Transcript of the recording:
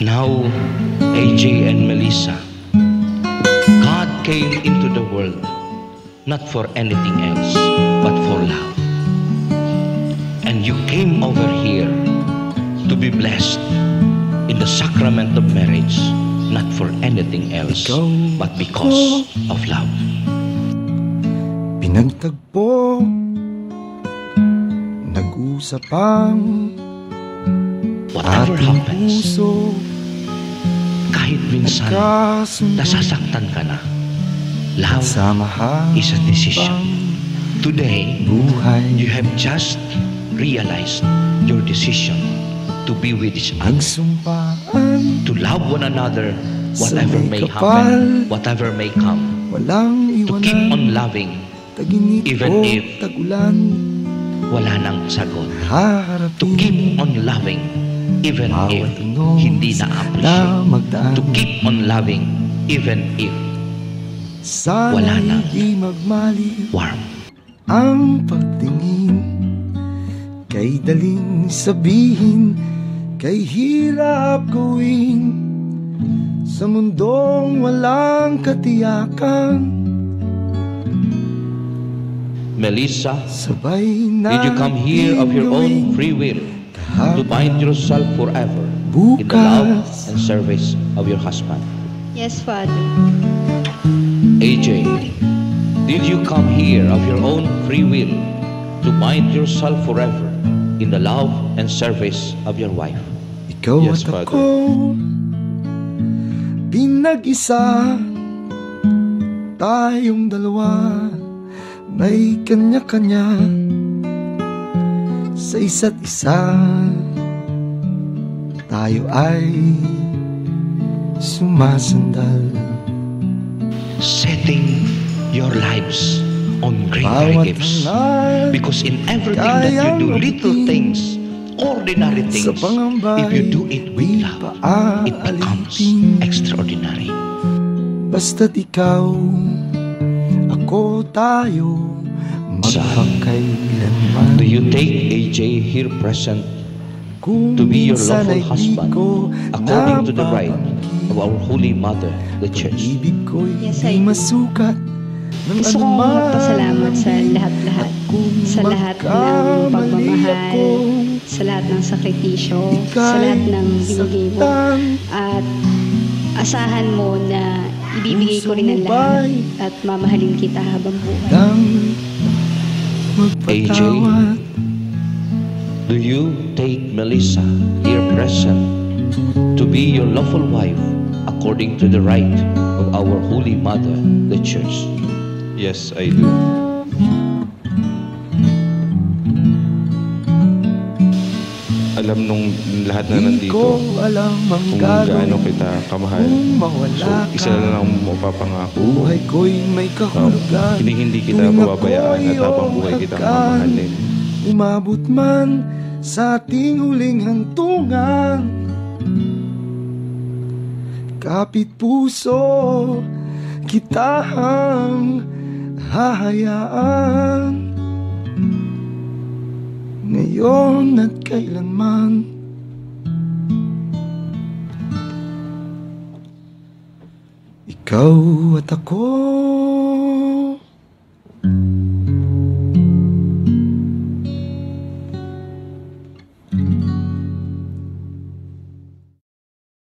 Now, AJ and Melissa, God came into the world not for anything else but for love. And you came over here to be blessed in the sacrament of marriage, not for anything else but because of love. Pinagtagpo, nag-usapang Whatever ating happens, puso, kahit minsan nagkasundo, nasasaktan ka na, love samahan is a decision. Today, buhay, you have just realized your decision to be with each other, nagsumpaan, to love one another, whatever Sa may may kapal, happen, whatever may come, walang to keep iwanan, on loving taginit even o if tagulan, wala nang sagot, to haharapin, keep on loving even if bawat tunog hindi na na-appreciate, magdaan, to keep on loving even if wala sana na hindi magmaliw warm. ang pagtingin, kay daling sabihin, kay hirap gawin, sa mundong walang katiyakan. Melissa, Sabay did you come here of your own free will to bind yourself forever in the love and service of your husband? Yes, Father. AJ, did you come here of your own free will to bind yourself forever in the love and service of your wife? Ikaw Yes, at ako, pinag-isa, tayong dalawa, may kanya-kanya sa isa't isa. Tayo ay sumasandal, Setting your lives on greater bawat gifts. hangal, Because in everything that you do, little things, ordinary sa things, pangambay, if you do it with di love, pa it becomes aalitin. extraordinary. Basta't ikaw, ako, tayo, magpakailanman. Do you take AJ here present Kung to be your minsan lawful ay di husband ko according to the right napapanggit, of our Holy Mother, the Church? pag-ibig ko'y Yes, di I do. masukat ng Gusto kong anuman. magpasalamat sa lahat-lahat. Sa lahat ng pagmamahal, sa lahat ng sakripisyo, sa lahat ng binigay mo. At asahan mo na ibibigay ko rin ang lahat at mamahalin kita habang buhay. AJ, do you take Melissa here present to be your lawful wife according to the right of our Holy Mother, the Church? Yes, I do. Alam nung lahat na Di ko nandito alam ang kung gaano gagawin kita kamahal. kung So, mawala isa ka. na lang ang mapapangako ko. Buhay ko'y may kahulugan. Hindi kita Tuwing pababayaan ako'y at habang buhay kitang iyong mamahalin. Umabot man sa ating huling hantungan, kapit puso kitang hahayaan, ngayon at kailanman. Ikaw at ako,